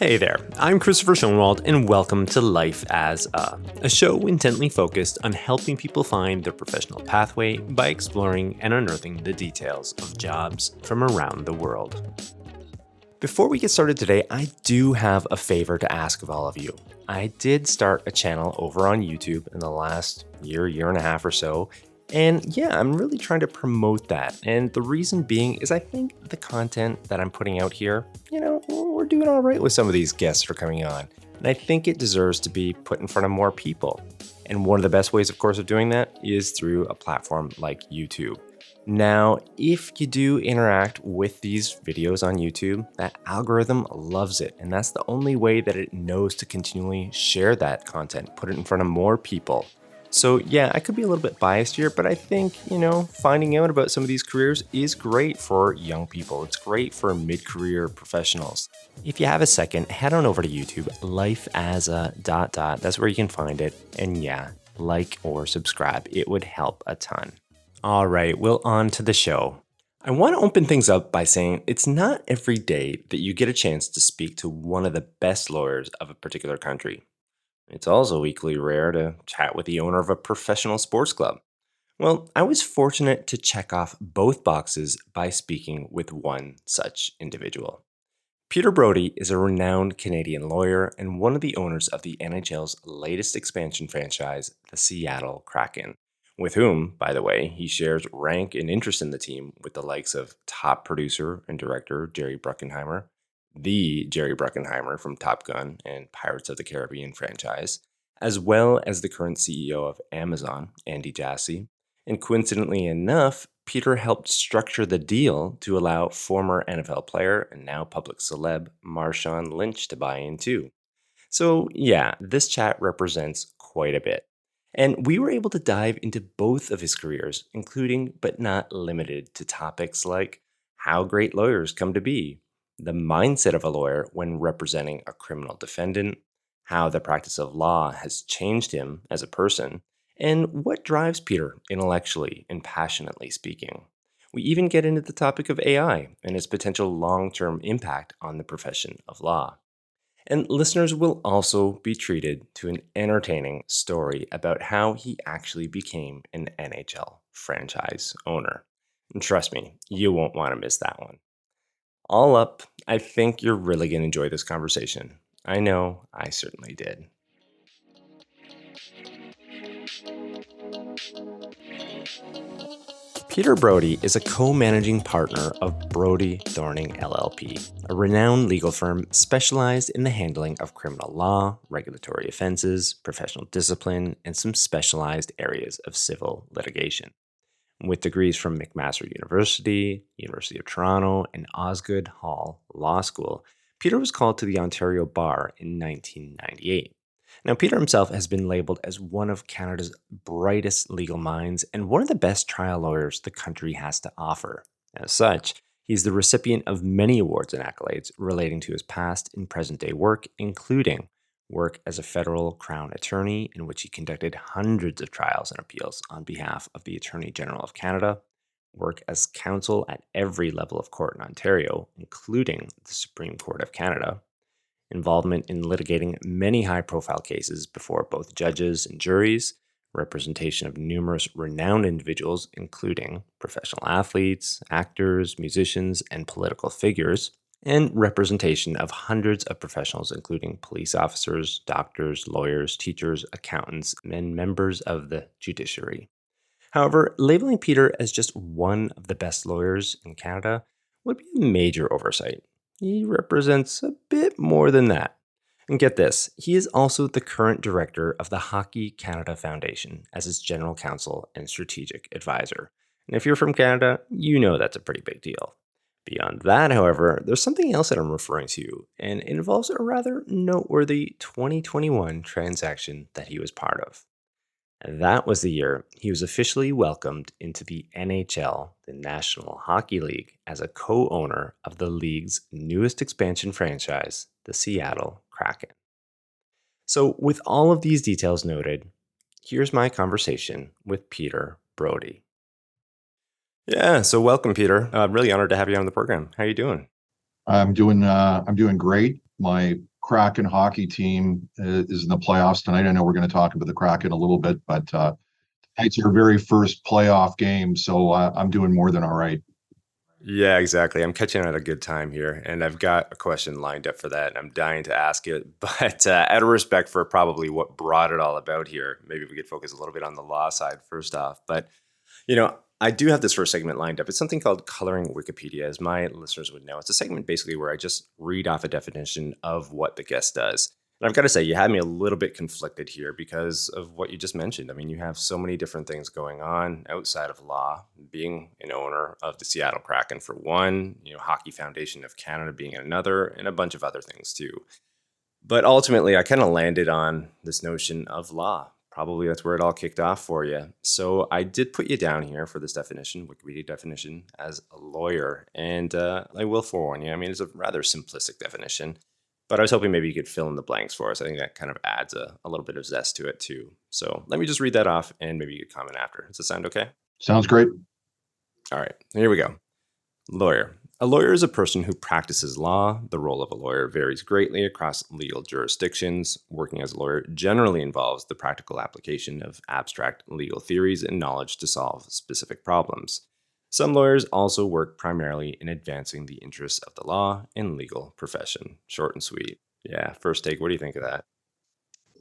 Hey there, I'm Christopher Schoenwald, and welcome to Life as a show intently focused on helping people find their professional pathway by exploring and unearthing the details of jobs from around the world. Before we get started today, I do have a favor to ask of all of you. I did start a channel over on YouTube in the last year and a half or so. And yeah, I'm really trying to promote that. And the reason being is I think the content that I'm putting out here, we're doing all right with some of these guests that are coming on. And I think it deserves to be put in front of more people. And one of the best ways, of course, of doing that is through a platform like YouTube. Now, if you do interact with these videos on YouTube, that algorithm loves it. And that's the only way that it knows to continually share that content, put it in front of more people. So yeah, I could be a little bit biased here, but I think, finding out about some of these careers is great for young people. It's great for mid-career professionals. If you have a second, head on over to YouTube, Life as a ... That's where you can find it. And yeah, like or subscribe. It would help a ton. All right, well, on to the show. I want to open things up by saying it's not every day that you get a chance to speak to one of the best lawyers of a particular country. It's also equally rare to chat with the owner of a professional sports club. Well, I was fortunate to check off both boxes by speaking with one such individual. Peter Brauti is a renowned Canadian lawyer and one of the owners of the NHL's latest expansion franchise, the Seattle Kraken, with whom, by the way, he shares rank and interest in the team with the likes of top producer and director Jerry Bruckheimer, the Jerry Bruckheimer from Top Gun and Pirates of the Caribbean franchise, as well as the current CEO of Amazon, Andy Jassy. And coincidentally enough, Peter helped structure the deal to allow former NFL player and now public celeb Marshawn Lynch to buy in too. So yeah, this chat represents quite a bit. And we were able to dive into both of his careers, including but not limited to topics like how great lawyers come to be, the mindset of a lawyer when representing a criminal defendant, how the practice of law has changed him as a person, and what drives Peter intellectually and passionately speaking. We even get into the topic of AI and its potential long-term impact on the profession of law. And listeners will also be treated to an entertaining story about how he actually became an NHL franchise owner. And trust me, you won't want to miss that one. All up, I think you're really going to enjoy this conversation. I know I certainly did. Peter Brauti is a co-managing partner of Brauti Thorning LLP, a renowned legal firm specialized in the handling of criminal law, regulatory offenses, professional discipline, and some specialized areas of civil litigation. With degrees from McMaster University, University of Toronto, and Osgoode Hall Law School, Peter was called to the Ontario Bar in 1998. Now, Peter himself has been labeled as one of Canada's brightest legal minds and one of the best trial lawyers the country has to offer. As such, he's the recipient of many awards and accolades relating to his past and present-day work, including work as a federal Crown attorney in which he conducted hundreds of trials and appeals on behalf of the Attorney General of Canada, work as counsel at every level of court in Ontario, including the Supreme Court of Canada, involvement in litigating many high-profile cases before both judges and juries, representation of numerous renowned individuals, including professional athletes, actors, musicians, and political figures, and representation of hundreds of professionals, including police officers, doctors, lawyers, teachers, accountants, and members of the judiciary. However, labeling Peter as just one of the best lawyers in Canada would be a major oversight. He represents a bit more than that. And get this, he is also the current director of the Hockey Canada Foundation as its general counsel and strategic advisor. And if you're from Canada, you know that's a pretty big deal. Beyond that, however, there's something else that I'm referring to, and it involves a rather noteworthy 2021 transaction that he was part of. That was the year he was officially welcomed into the NHL, the National Hockey League, as a co-owner of the league's newest expansion franchise, the Seattle Kraken. So with all of these details noted, here's my conversation with Peter Brauti. Yeah, so welcome, Peter. I'm really honored to have you on the program. How are you doing? I'm doing great. My Kraken hockey team is in the playoffs tonight. I know we're going to talk about the Kraken a little bit, but it's your very first playoff game, so I'm doing more than all right. Yeah, exactly. I'm catching at a good time here, and I've got a question lined up for that, and I'm dying to ask it. But out of respect for probably what brought it all about here, maybe we could focus a little bit on the law side first off. But I do have this first segment lined up. It's something called Coloring Wikipedia, as my listeners would know. It's a segment basically where I just read off a definition of what the guest does. And I've got to say, you had me a little bit conflicted here because of what you just mentioned. I mean, you have so many different things going on outside of law, being an owner of the Seattle Kraken for one, Hockey Foundation of Canada being another, and a bunch of other things too. But ultimately, I kind of landed on this notion of law. Probably that's where it all kicked off for you. So I did put you down here for this definition, Wikipedia definition, as a lawyer. And I will forewarn you, I mean, it's a rather simplistic definition, but I was hoping maybe you could fill in the blanks for us. I think that kind of adds a little bit of zest to it too. So let me just read that off and maybe you could comment after. Does that sound okay? Sounds great. All right, here we go. Lawyer. A lawyer is a person who practices law. The role of a lawyer varies greatly across legal jurisdictions. Working as a lawyer generally involves the practical application of abstract legal theories and knowledge to solve specific problems. Some lawyers also work primarily in advancing the interests of the law and legal profession. Short and sweet. Yeah, first take. What do you think of that?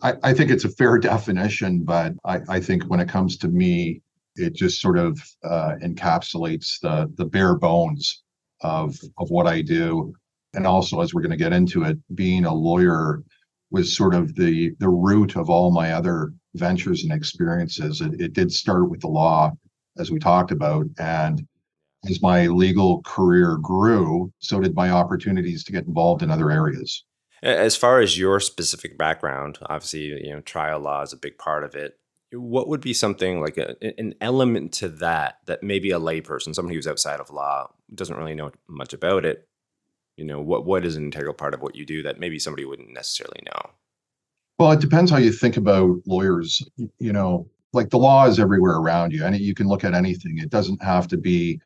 I think it's a fair definition, but I think when it comes to me, it just sort of encapsulates the bare bones of what I do. And also, as we're going to get into it, being a lawyer was sort of the root of all my other ventures and experiences. It did start with the law, as we talked about, and as my legal career grew, so did my opportunities to get involved in other areas. As far as your specific background, obviously, trial law is a big part of it. What would be something like an element to that maybe a layperson, somebody who's outside of law, doesn't really know much about it? What is an integral part of what you do that maybe somebody wouldn't necessarily know? Well, it depends how you think about lawyers. Like the law is everywhere around you, and you can look at anything. It doesn't have to be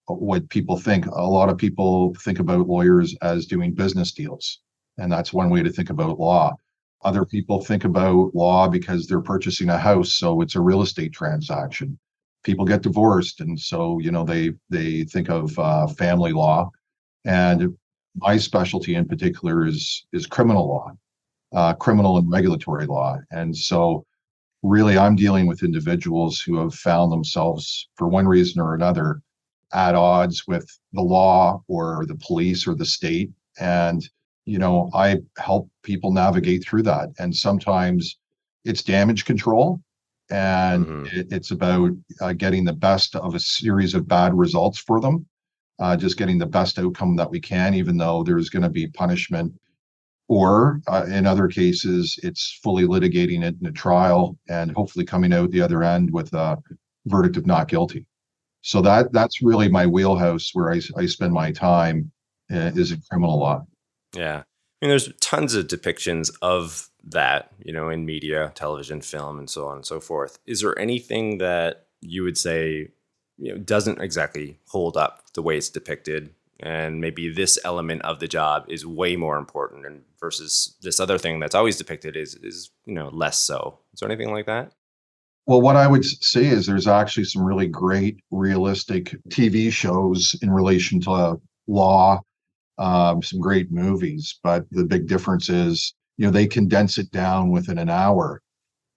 what people think. A lot of people think about lawyers as doing business deals, and that's one way to think about law. Other people think about law because they're purchasing a house, so it's a real estate transaction. People get divorced, and so they think of family law. And my specialty in particular is criminal law, criminal and regulatory law. And so really I'm dealing with individuals who have found themselves for one reason or another at odds with the law or the police or the state. And, I help people navigate through that. And sometimes it's damage control and Hmm. it's about getting the best of a series of bad results for them, just getting the best outcome that we can, even though there's going to be punishment. Or in other cases, it's fully litigating it in a trial and hopefully coming out the other end with a verdict of not guilty. So that's really my wheelhouse where I spend my time is in criminal law. Yeah. I mean, there's tons of depictions of that, in media, television, film, and so on and so forth. Is there anything that you would say, doesn't exactly hold up the way it's depicted? And maybe this element of the job is way more important and versus this other thing that's always depicted is less so. Is there anything like that? Well, what I would say is there's actually some really great realistic TV shows in relation to law, some great movies, but the big difference is, they condense it down within an hour.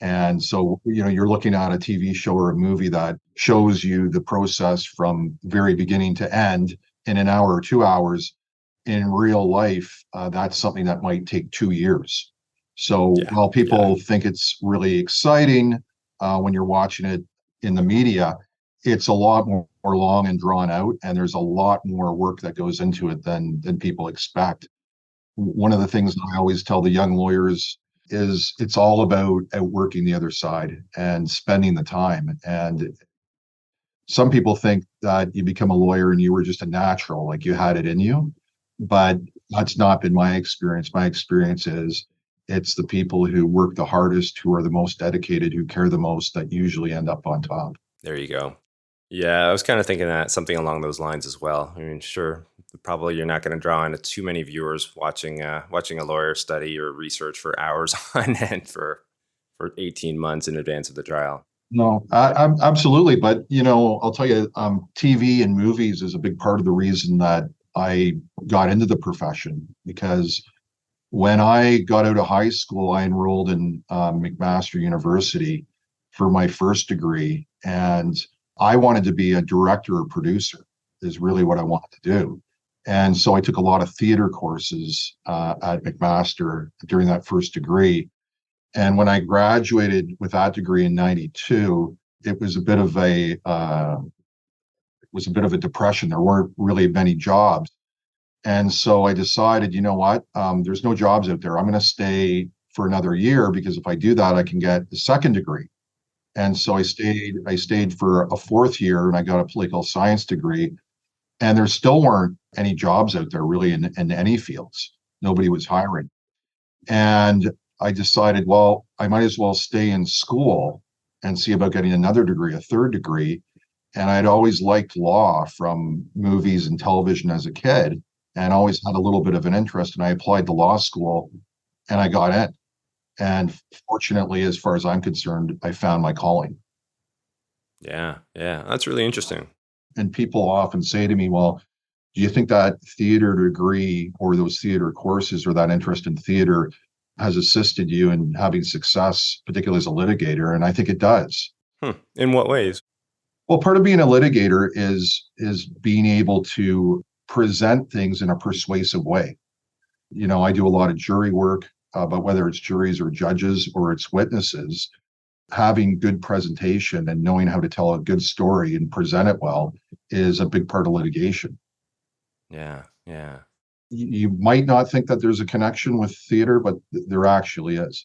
And so, you're looking at a TV show or a movie that shows you the process from very beginning to end in an hour or 2 hours. In real life, that's something that might take 2 years. So Yeah. while Yeah. people think it's really exciting when you're watching it in the media, it's a lot more long and drawn out, and there's a lot more work that goes into it than people expect. One of the things I always tell the young lawyers is it's all about outworking the other side and spending the time. And some people think that you become a lawyer and you were just a natural, like you had it in you, but that's not been my experience. My experience is it's the people who work the hardest, who are the most dedicated, who care the most that usually end up on top. There you go. Yeah, I was kind of thinking that something along those lines as well. I mean, sure, Probably you're not going to draw into too many viewers watching a lawyer study or research for hours on end for 18 months in advance of the trial. No, absolutely. But, I'll tell you, TV and movies is a big part of the reason that I got into the profession, because when I got out of high school, I enrolled in McMaster University for my first degree. And I wanted to be a director or producer, is really what I wanted to do. And so I took a lot of theater courses at McMaster during that first degree. And when I graduated with that degree in '92, it was a bit of a depression. There weren't really many jobs. And so I decided, you know what? There's no jobs out there. I'm going to stay for another year, because if I do that, I can get the second degree. And so I stayed for a fourth year, and I got a political science degree. And there still weren't any jobs out there really in any fields. Nobody was hiring. And I decided, well, I might as well stay in school and see about getting another degree, a third degree. And I'd always liked law from movies and television as a kid, and always had a little bit of an interest. And I applied to law school, and I got in. And fortunately, as far as I'm concerned, I found my calling. Yeah, yeah, that's really interesting. And people often say to me, well, do you think that theater degree or those theater courses or that interest in theater has assisted you in having success, particularly as a litigator? And I think it does. In what ways? Well, part of being a litigator is being able to present things in a persuasive way. I do a lot of jury work, but whether it's juries or judges or it's witnesses, having good presentation and knowing how to tell a good story and present it well is a big part of litigation. Yeah, yeah. You might not think that there's a connection with theater, but there actually is.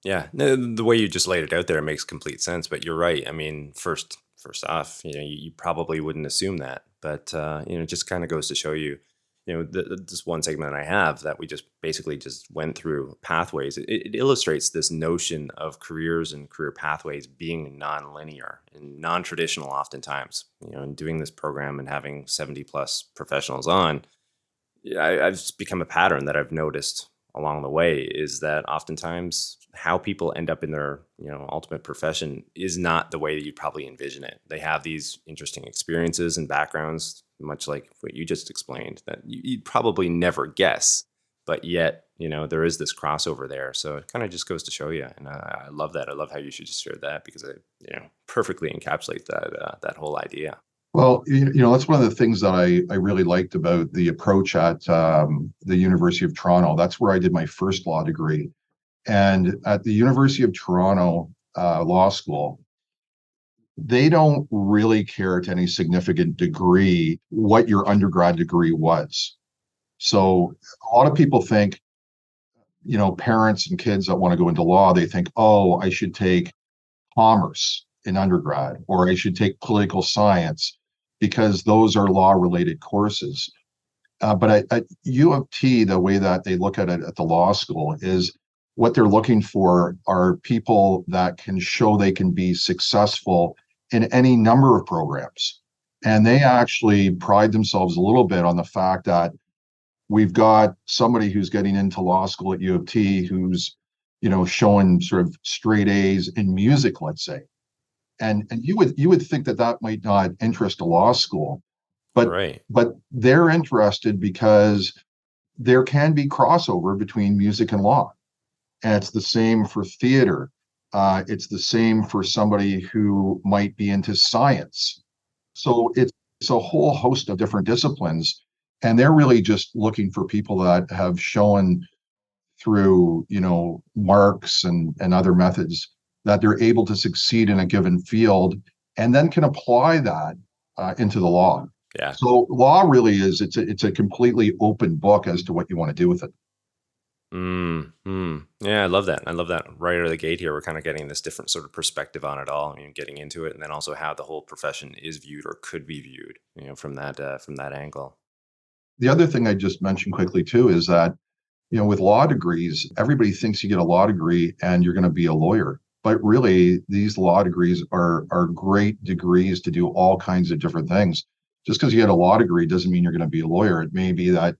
Yeah, no, the way you just laid it out there makes complete sense. But you're right. I mean, first off, you probably wouldn't assume that, but it just kind of goes to show you, this one segment I have that we just basically just went through pathways. It illustrates this notion of careers and career pathways being non-linear and non-traditional, oftentimes. In doing this program and having 70 plus professionals on, I've just become a pattern that I've noticed along the way, is that oftentimes how people end up in their ultimate profession is not the way that you'd probably envision it. They have these interesting experiences and backgrounds, much like what you just explained, that you'd probably never guess, but yet there is this crossover there. So it kind of just goes to show you, and I love that. I love how you should just share that, because it perfectly encapsulates that whole idea. Well, that's one of the things that I really liked about the approach at the University of Toronto. That's where I did my first law degree. And at the University of Toronto Law School, they don't really care to any significant degree what your undergrad degree was. So a lot of people think, parents and kids that want to go into law, they think, oh, I should take commerce in undergrad, or I should take political science, because those are law related courses. But at U of T, the way that they look at it at the law school is what they're looking for are people that can show they can be successful in any number of programs. And they actually pride themselves a little bit on the fact that we've got somebody who's getting into law school at U of T who's, showing sort of straight A's in music, let's say. And you would think that might not interest a law school, but Right. but they're interested because there can be crossover between music and law. And it's the same for theater. It's the same for somebody who might be into science. So it's a whole host of different disciplines. And they're really just looking for people that have shown through, marks and other methods that they're able to succeed in a given field, and then can apply that into the law. Yeah. So law really is, it's a completely open book as to what you want to do with it. Yeah, I love that. I love that. Right out of the gate here, we're kind of getting this different sort of perspective on it all, getting into it, and then also how the whole profession is viewed or could be viewed, from that angle. The other thing I just mentioned quickly too is that, with law degrees, everybody thinks you get a law degree and you're going to be a lawyer. But really, these law degrees are great degrees to do all kinds of different things. Just because you had a law degree doesn't mean you're going to be a lawyer. It may be that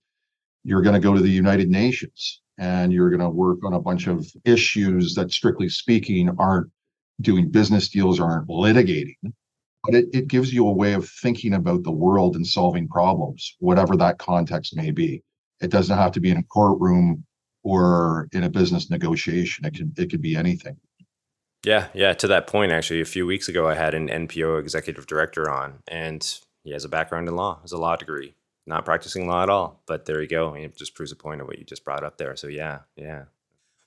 you're going to go to the United Nations and you're going to work on a bunch of issues that, strictly speaking, aren't doing business deals, aren't litigating. But it gives you a way of thinking about the world and solving problems, whatever that context may be. It doesn't have to be in a courtroom or in a business negotiation. It could be anything. Yeah, yeah. To that point, actually, a few weeks ago, I had an NPO executive director on, and he has a background in law, has a law degree, not practicing law at all. But there you go. It just proves a point of what you just brought up there. So yeah, yeah.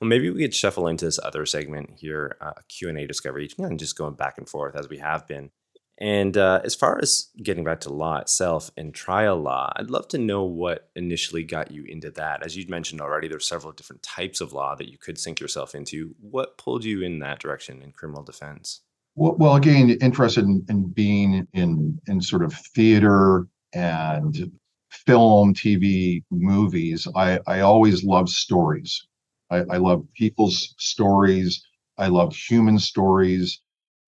Well, maybe we could shuffle into this other segment here, Q&A discovery, and just going back and forth as we have been. And as far as getting back to law itself and trial law, I'd love to know what initially got you into that. As you mentioned already, there's several different types of law that you could sink yourself into. What pulled you in that direction in criminal defense? Well, again, interested in being in sort of theater and film, TV, movies. I always love stories. I love people's stories. I love human stories.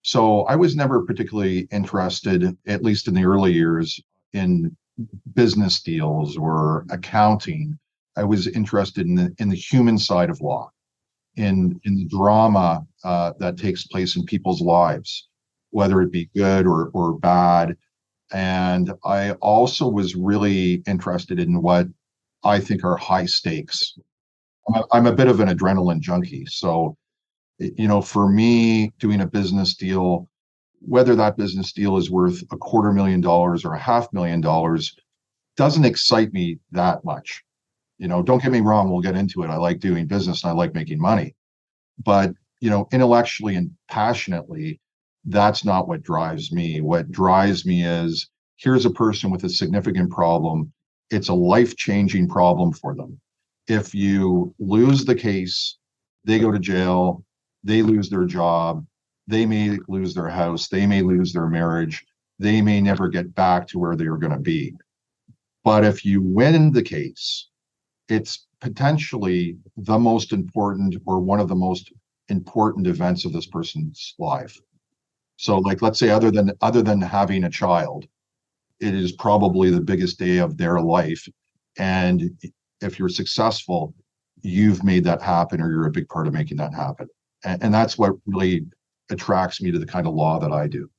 So I was never particularly interested, at least in the early years, in business deals or accounting. I was interested in the human side of law, in the drama that takes place in people's lives, whether it be good or bad. And I also was really interested in what I think are high stakes. I'm a bit of an adrenaline junkie. So, for me, doing a business deal, whether that business deal is worth $250,000 or $500,000, doesn't excite me that much. Don't get me wrong, we'll get into it. I like doing business and I like making money. But, intellectually and passionately, that's not what drives me. What drives me is, here's a person with a significant problem. It's a life-changing problem for them. If you lose the case, they go to jail, they lose their job, they may lose their house, they may lose their marriage, they may never get back to where they were going to be. But if you win the case, it's potentially the most important or one of the most important events of this person's life. So, like, let's say, other than having a child, it is probably the biggest day of their life. And if you're successful, you've made that happen, or you're a big part of making that happen. And that's what really attracts me to the kind of law that I do.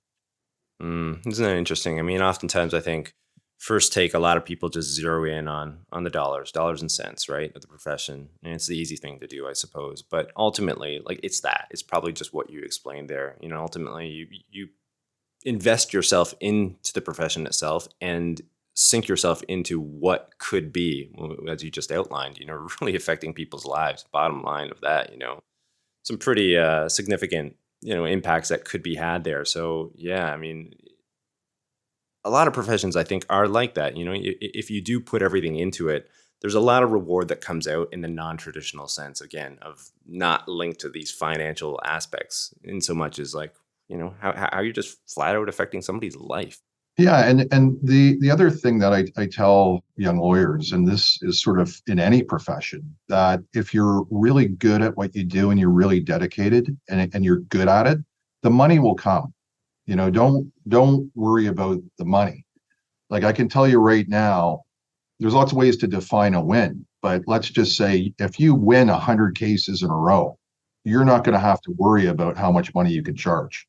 Isn't that interesting? I mean, oftentimes I think first take a lot of people just zero in on the dollars and cents, right, of the profession, and it's the easy thing to do, I suppose. But ultimately, like it's probably just what you explained there. Ultimately, you invest yourself into the profession itself and sink yourself into what could be, as you just outlined. Really affecting people's lives. Bottom line of that, some pretty significant impacts that could be had there. So yeah, I mean, a lot of professions I think are like that. If you do put everything into it, there's a lot of reward that comes out in the non-traditional sense, again, of not linked to these financial aspects in so much as, like, how you're just flat out affecting somebody's life. Yeah, and the other thing that I tell young lawyers, and this is sort of in any profession, that if you're really good at what you do and you're really dedicated and you're good at it, the money will come. Don't worry about the money. Like, I can tell you right now, there's lots of ways to define a win, but let's just say if you win 100 cases in a row, you're not going to have to worry about how much money you can charge.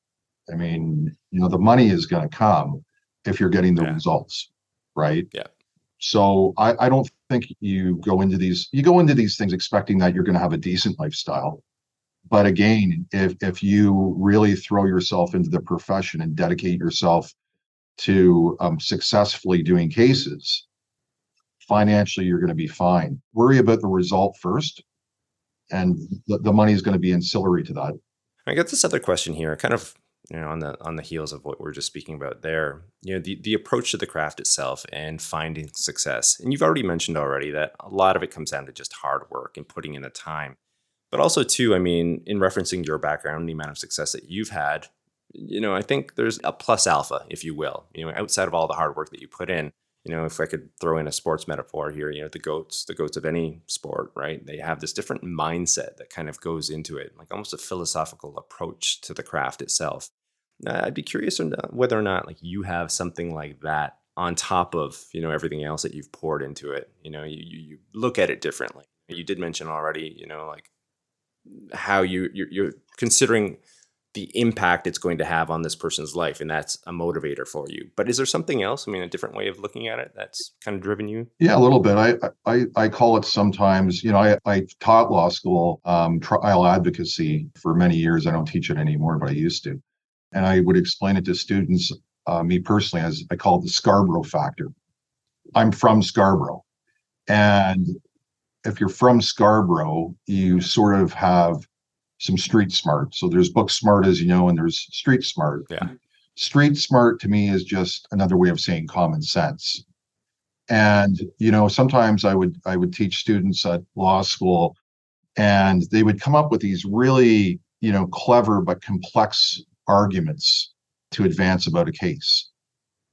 I mean, the money is going to come if you're getting the Yeah, results, right? yeah, So I don't think you go into these things expecting that you're going to have a decent lifestyle. But again, if you really throw yourself into the profession and dedicate yourself to successfully doing cases, financially you're going to be fine. Worry about the result first, and the money is going to be ancillary to that. I got this other question here, kind of, on the heels of what we are just speaking about there. The approach to the craft itself and finding success. And you've already mentioned already that a lot of it comes down to just hard work and putting in the time. But also, too, I mean, in referencing your background, the amount of success that you've had, I think there's a plus alpha, if you will, outside of all the hard work that you put in. If I could throw in a sports metaphor here, the goats of any sport, right? They have this different mindset that kind of goes into it, like almost a philosophical approach to the craft itself. I'd be curious whether or not, like, you have something like that on top of, everything else that you've poured into it, you look at it differently. You did mention already, like how you're considering the impact it's going to have on this person's life, and that's a motivator for you. But is there something else? I mean, a different way of looking at it that's kind of driven you? Yeah, a little bit. I call it sometimes, I taught law school, trial advocacy for many years. I don't teach it anymore, but I used to. And I would explain it to students, me personally, as I call it the Scarborough factor. I'm from Scarborough. And if you're from Scarborough, you sort of have some street smart. So there's book smart, as you know, and there's street smart. Yeah. Street smart to me is just another way of saying common sense. And sometimes I would teach students at law school, and they would come up with these really clever but complex arguments to advance about a case.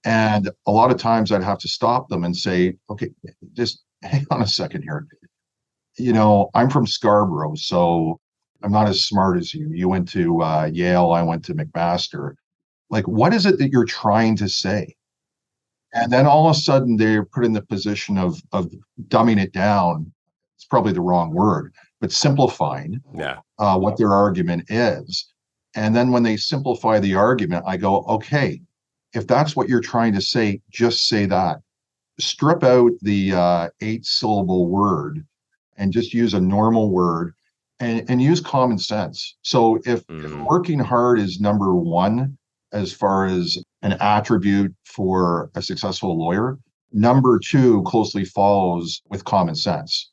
And a lot of times I'd have to stop them and say, okay, just hang on a second here. I'm from Scarborough, so I'm not as smart as you. You went to Yale, I went to McMaster. Like, what is it that you're trying to say? And then all of a sudden they're put in the position of dumbing it down. It's probably the wrong word, but simplifying Yeah. what their argument is. And then when they simplify the argument, I go, okay, if that's what you're trying to say, just say that. Strip out the 8-syllable word and just use a normal word, and use common sense. So if working hard is number one as far as an attribute for a successful lawyer, number two closely follows with common sense.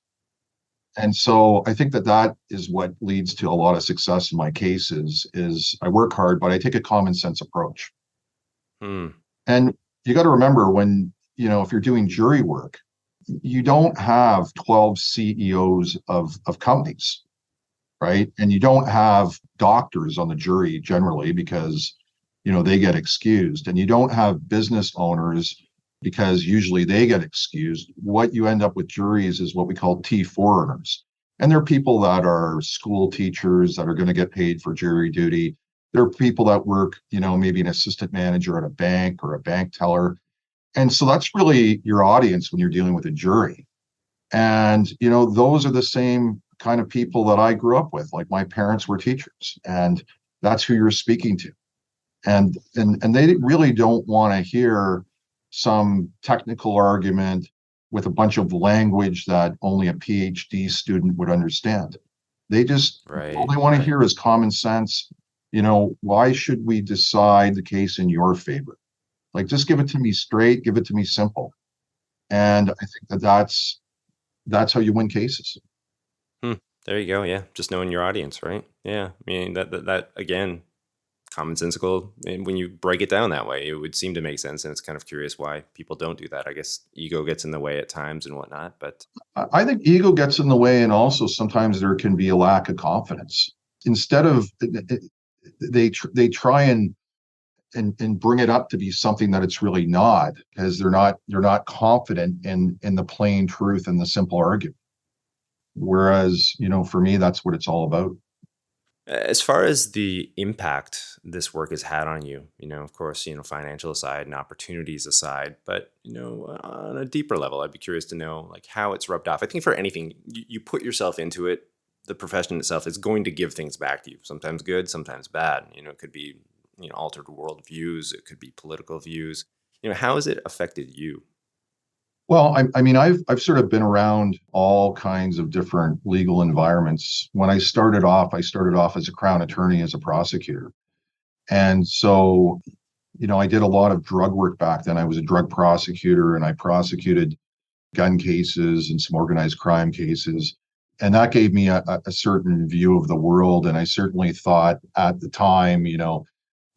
And so I think that is what leads to a lot of success in my cases. Is I work hard, but I take a common sense approach. And you got to remember, when if you're doing jury work, you don't have 12 CEOs of companies, right? And you don't have doctors on the jury generally, because they get excused, and you don't have business owners because usually they get excused. What you end up with juries is what we call T4 earners. And they're people that are school teachers that are going to get paid for jury duty. They're people that work, maybe an assistant manager at a bank or a bank teller. And so that's really your audience when you're dealing with a jury. And, those are the same kind of people that I grew up with. Like, my parents were teachers, and that's who you're speaking to. And they really don't want to hear some technical argument with a bunch of language that only a PhD student would understand. They just, all they want to hear is common sense. Why should we decide the case in your favor? Like, just give it to me straight, give it to me simple. And I think that's how you win cases. There you go. Yeah. Just knowing your audience, right? Yeah. I mean, that again, commonsensical. And when you break it down that way, it would seem to make sense. And it's kind of curious why people don't do that. I guess ego gets in the way at times and whatnot, but I think ego gets in the way, and also sometimes there can be a lack of confidence. Instead of they try and bring it up to be something that it's really not, because they're not confident in the plain truth and the simple argument. Whereas, for me, that's what it's all about. as far as the impact this work has had on you, of course, financial aside and opportunities aside, but, on a deeper level, I'd be curious to know, like, how it's rubbed off. I think for anything, you put yourself into it, the profession itself is going to give things back to you, sometimes good, sometimes bad. It could be, altered world views, it could be political views. How has it affected you? Well, I mean, I've sort of been around all kinds of different legal environments. When I started off as a Crown attorney, as a prosecutor. And so, I did a lot of drug work back then. I was a drug prosecutor, and I prosecuted gun cases and some organized crime cases. And that gave me a certain view of the world. And I certainly thought at the time,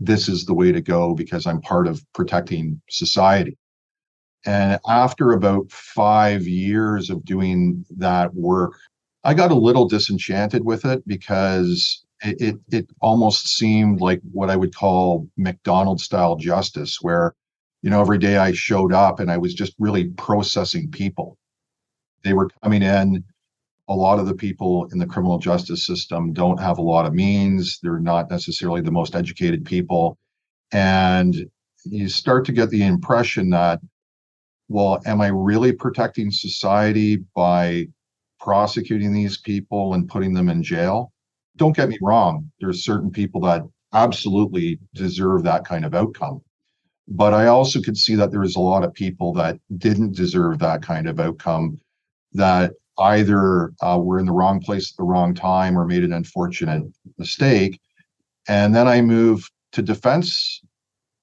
this is the way to go, because I'm part of protecting society. And after about 5 years of doing that work, I got a little disenchanted with it, because it almost seemed like what I would call McDonald's style justice, where, every day I showed up and I was just really processing people. They were coming in. A lot of the people in the criminal justice system don't have a lot of means. They're not necessarily the most educated people. And you start to get the impression that well, am I really protecting society by prosecuting these people and putting them in jail? Don't get me wrong, there's certain people that absolutely deserve that kind of outcome. But I also could see that there was a lot of people that didn't deserve that kind of outcome, that either were in the wrong place at the wrong time or made an unfortunate mistake. And then I moved to defense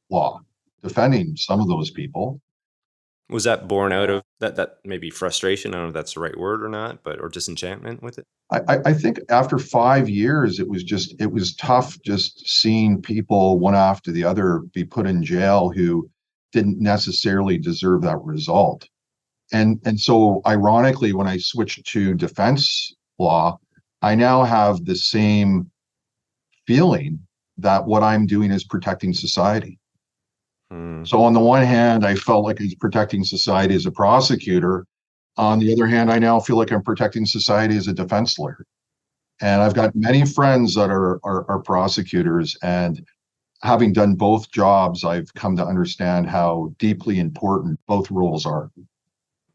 law, defending some of those people. Was that born out of that maybe frustration? I don't know if that's the right word or not, but or disenchantment with it? I think after 5 years, it was tough just seeing people one after the other be put in jail who didn't necessarily deserve that result. And so ironically, when I switched to defense law, I now have the same feeling that what I'm doing is protecting society. Hmm. So on the one hand, I felt like I was protecting society as a prosecutor. On the other hand, I now feel like I'm protecting society as a defense lawyer. And I've got many friends that are prosecutors, and having done both jobs, I've come to understand how deeply important both roles are.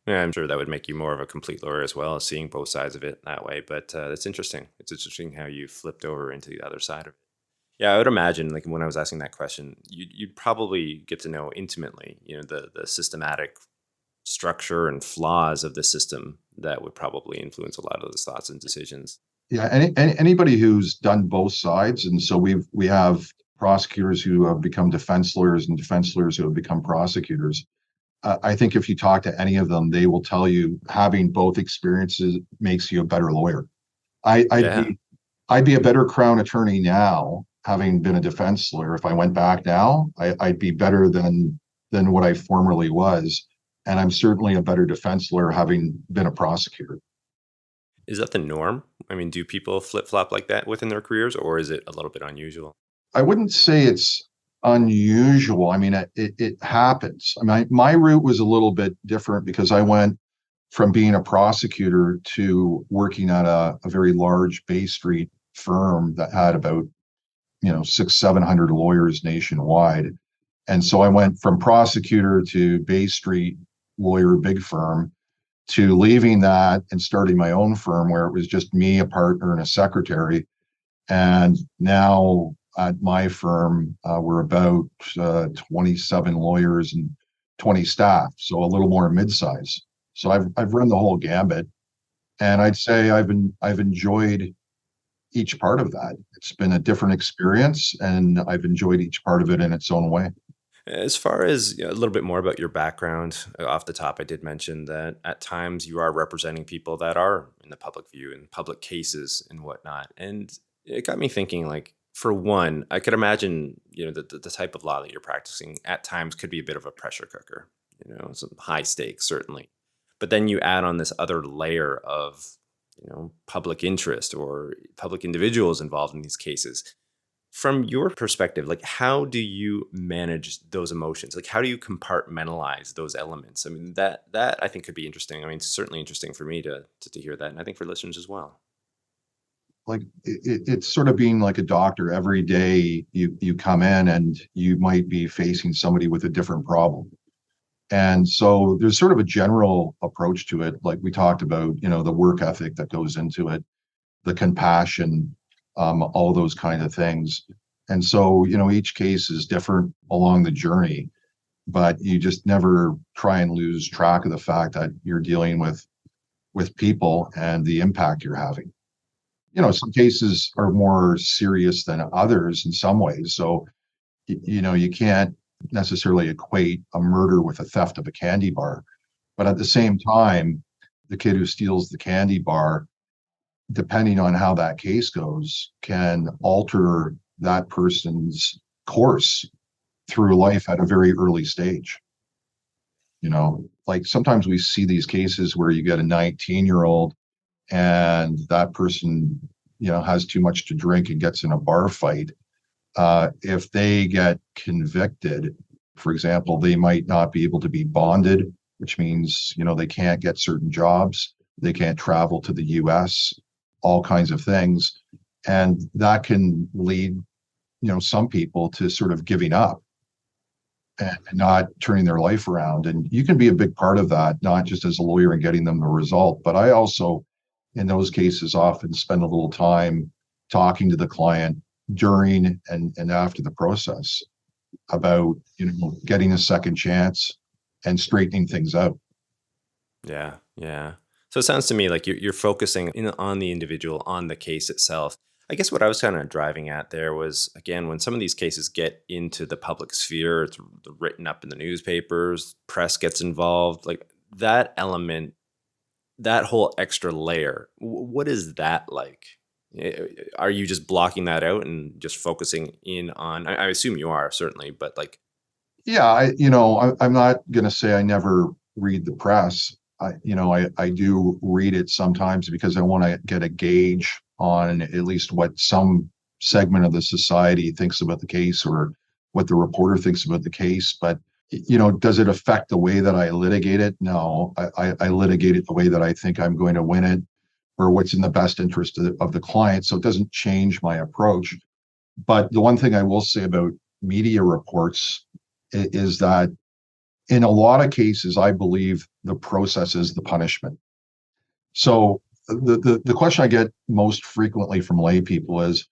Yeah, I'm sure that would make you more of a complete lawyer as well, seeing both sides of it that way. But that's interesting. It's interesting how you flipped over into the other side of it. Yeah, I would imagine, like when I was asking that question, you'd probably get to know intimately, the systematic structure and flaws of the system that would probably influence a lot of those thoughts and decisions. Yeah, anybody who's done both sides, and so we have prosecutors who have become defense lawyers and defense lawyers who have become prosecutors. I think if you talk to any of them, they will tell you having both experiences makes you a better lawyer. I, I'd Yeah. be I'd be a better Crown attorney now, having been a defense lawyer. If I went back now, I'd be better than what I formerly was, and I'm certainly a better defense lawyer having been a prosecutor. Is that the norm? I mean, do people flip flop like that within their careers, or is it a little bit unusual? I wouldn't say it's unusual. I mean, it happens. I mean, my route was a little bit different because I went from being a prosecutor to working at a very large Bay Street firm that had about, 700 lawyers nationwide. And so I went from prosecutor to Bay Street lawyer, big firm, to leaving that and starting my own firm where it was just me, a partner, and a secretary. And now at my firm, we're about 27 lawyers and 20 staff, so a little more mid-size. So I've run the whole gambit, and I'd say I've enjoyed each part of that. It's been a different experience, and I've enjoyed each part of it in its own way. As far as a little bit more about your background, off the top, I did mention that at times you are representing people that are in the public view in public cases and whatnot. And it got me thinking, like, for one, I could imagine, the type of law that you're practicing at times could be a bit of a pressure cooker, some high stakes, certainly. But then you add on this other layer of, public interest or public individuals involved in these cases. From your perspective, like how do you manage those emotions? Like how do you compartmentalize those elements? I mean, that I think could be interesting. I mean, it's certainly interesting for me to hear that, and I think for listeners as well. Like it's sort of being like a doctor. Every day you come in and you might be facing somebody with a different problem. And so there's sort of a general approach to it, like we talked about, the work ethic that goes into it, the compassion, all those kind of things. And so, each case is different along the journey, but you just never try and lose track of the fact that you're dealing with people and the impact you're having. Some cases are more serious than others in some ways. So, you can't necessarily equate a murder with a theft of a candy bar. But at the same time, the kid who steals the candy bar, depending on how that case goes, can alter that person's course through life at a very early stage. Like sometimes we see these cases where you get a 19-year-old and that person, has too much to drink and gets in a bar fight. If they get convicted, for example, they might not be able to be bonded, which means, they can't get certain jobs, they can't travel to the US, all kinds of things. And that can lead, some people to sort of giving up. and not turning their life around. And you can be a big part of that, not just as a lawyer and getting them the result, but I also, in those cases, often spend a little time talking to the client during and after the process about, getting a second chance and straightening things out. Yeah, yeah. So it sounds to me like you're focusing on the individual, on the case itself. I guess what I was kind of driving at there was, again, when some of these cases get into the public sphere, it's written up in the newspapers, press gets involved, like that element, that whole extra layer. What is that like? Are you just blocking that out and just focusing in on? I assume you are, certainly, but like, Yeah, I'm not going to say I never read the press. I do read it sometimes because I want to get a gauge on at least what some segment of the society thinks about the case or what the reporter thinks about the case. But, does it affect the way that I litigate it? No, I litigate it the way that I think I'm going to win it or what's in the best interest of the client. So it doesn't change my approach. But the one thing I will say about media reports is that in a lot of cases, I believe the process is the punishment. So the question I get most frequently from lay people is,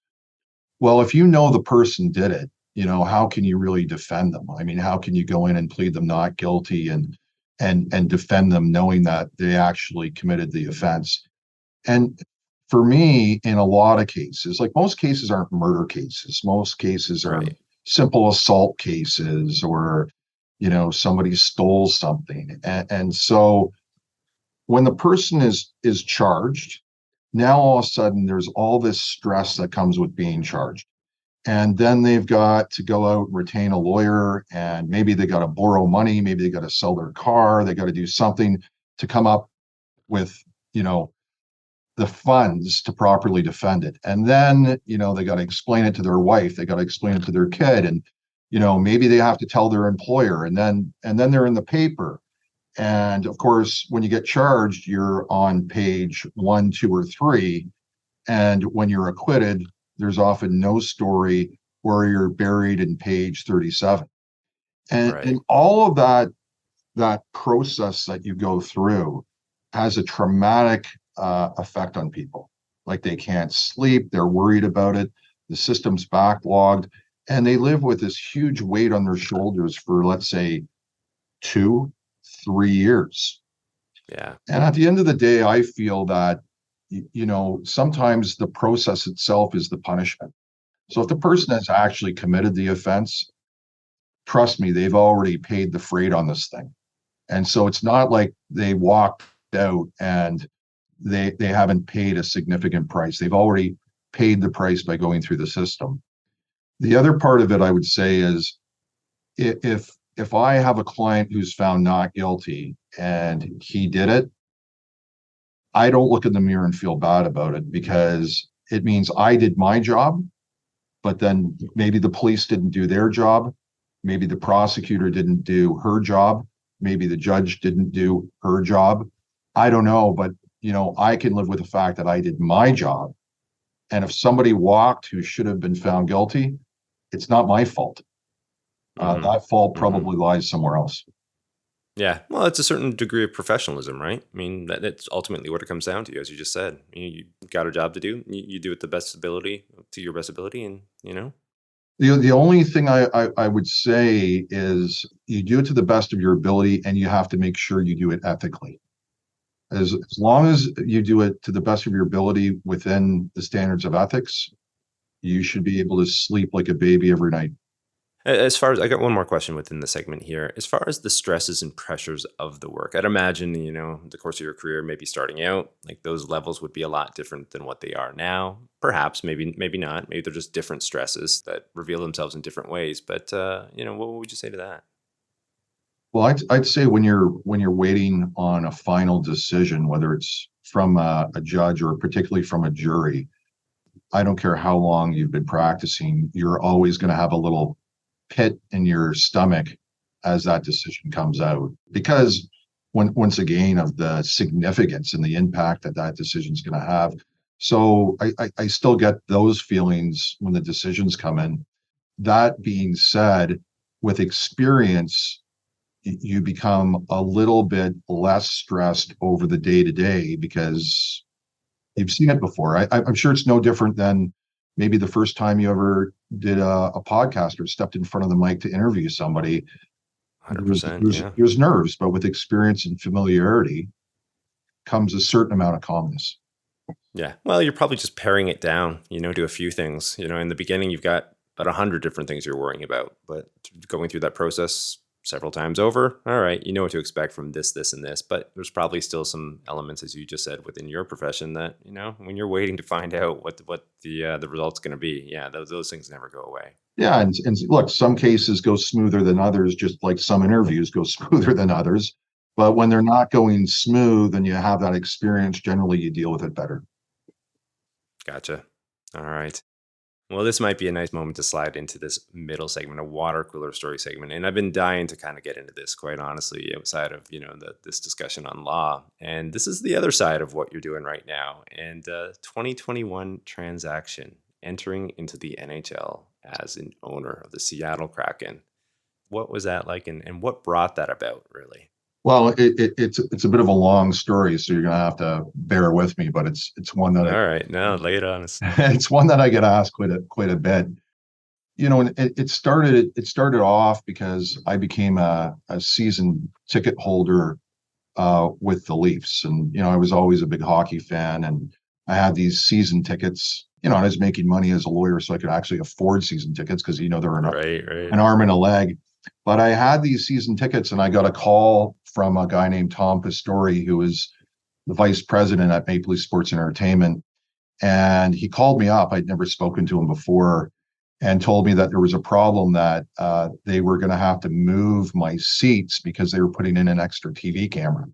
well, if you know the person did it, how can you really defend them? I mean, how can you go in and plead them not guilty and defend them knowing that they actually committed the offense? And for me, in a lot of cases, like most cases aren't murder cases. Most cases are right, simple assault cases or, somebody stole something. And so when the person is charged, now all of a sudden there's all this stress that comes with being charged. And then they've got to go out and retain a lawyer, and maybe they got to borrow money, maybe they got to sell their car, they got to do something to come up with, the funds to properly defend it. And then, they got to explain it to their wife, they got to explain it to their kid, and maybe they have to tell their employer, and then they're in the paper. And of course, when you get charged, you're on page 1, 2, or 3. And when you're acquitted, there's often no story where you're buried in page 37. And right. all of that process that you go through has a traumatic effect on people. Like they can't sleep, they're worried about it, the system's backlogged, and they live with this huge weight on their shoulders for, let's say, 2, 3 years. Yeah. And at the end of the day, I feel that, sometimes the process itself is the punishment. So if the person has actually committed the offense, trust me, they've already paid the freight on this thing. And so it's not like they walked out and they haven't paid a significant price. They've already paid the price by going through the system. The other part of it, I would say, is if I have a client who's found not guilty and he did it, I don't look in the mirror and feel bad about it because it means I did my job, but then maybe the police didn't do their job. Maybe the prosecutor didn't do her job. Maybe the judge didn't do her job. I don't know, but I can live with the fact that I did my job. And if somebody walked who should have been found guilty, it's not my fault. Hmm. That fault Hmm. probably lies somewhere else. Yeah. Well, it's a certain degree of professionalism, right? I mean, that's ultimately what it comes down to, as you just said. You got a job to do. You do it the best ability, to your best ability, and The only thing I would say is you do it to the best of your ability, and you have to make sure you do it ethically. As long as you do it to the best of your ability within the standards of ethics, you should be able to sleep like a baby every night. As far as I got one more question within the segment here, as far as the stresses and pressures of the work, I'd imagine, the course of your career, maybe starting out, like those levels would be a lot different than what they are now. Perhaps, maybe not. Maybe they're just different stresses that reveal themselves in different ways. But what would you say to that? Well, I'd say when you're waiting on a final decision, whether it's from a judge or particularly from a jury, I don't care how long you've been practicing, you're always going to have a little pit in your stomach as that decision comes out because once again of the significance and the impact that that decision is going to have. So I still get those feelings when the decisions come in. That being said, with experience, you become a little bit less stressed over the day to day because you've seen it before. I'm sure it's no different than maybe the first time you ever did a podcast or stepped in front of the mic to interview somebody. 100%. Yeah. There's nerves, but with experience and familiarity comes a certain amount of calmness. Yeah. Well, you're probably just paring it down, to a few things. In the beginning, you've got about 100 different things you're worrying about, but going through that process several times over, all right, you know what to expect from this, and this, but there's probably still some elements, as you just said, within your profession that, when you're waiting to find out what the result's going to be, yeah, those things never go away. Yeah. And look, some cases go smoother than others, just like some interviews go smoother than others. But when they're not going smooth and you have that experience, generally you deal with it better. Gotcha. All right. Well, this might be a nice moment to slide into this middle segment, a water cooler story segment. And I've been dying to kind of get into this, quite honestly, outside of, this discussion on law. And this is the other side of what you're doing right now. And 2021 transaction, entering into the NHL as an owner of the Seattle Kraken. What was that like, and what brought that about, really? Well, it's a bit of a long story, so you're gonna have to bear with me, but it's one that All right, now lay it on us. it's one that I get asked quite a bit. And it started off because I became a season ticket holder with the Leafs, and I was always a big hockey fan, and I had these season tickets. I was making money as a lawyer, so I could actually afford season tickets because they're an arm and a leg. But I had these season tickets, and I got a call from a guy named Tom Pistori, who is the vice president at Maple Leaf Sports and Entertainment. And he called me up. I'd never spoken to him before, and told me that there was a problem that they were going to have to move my seats because they were putting in an extra TV camera.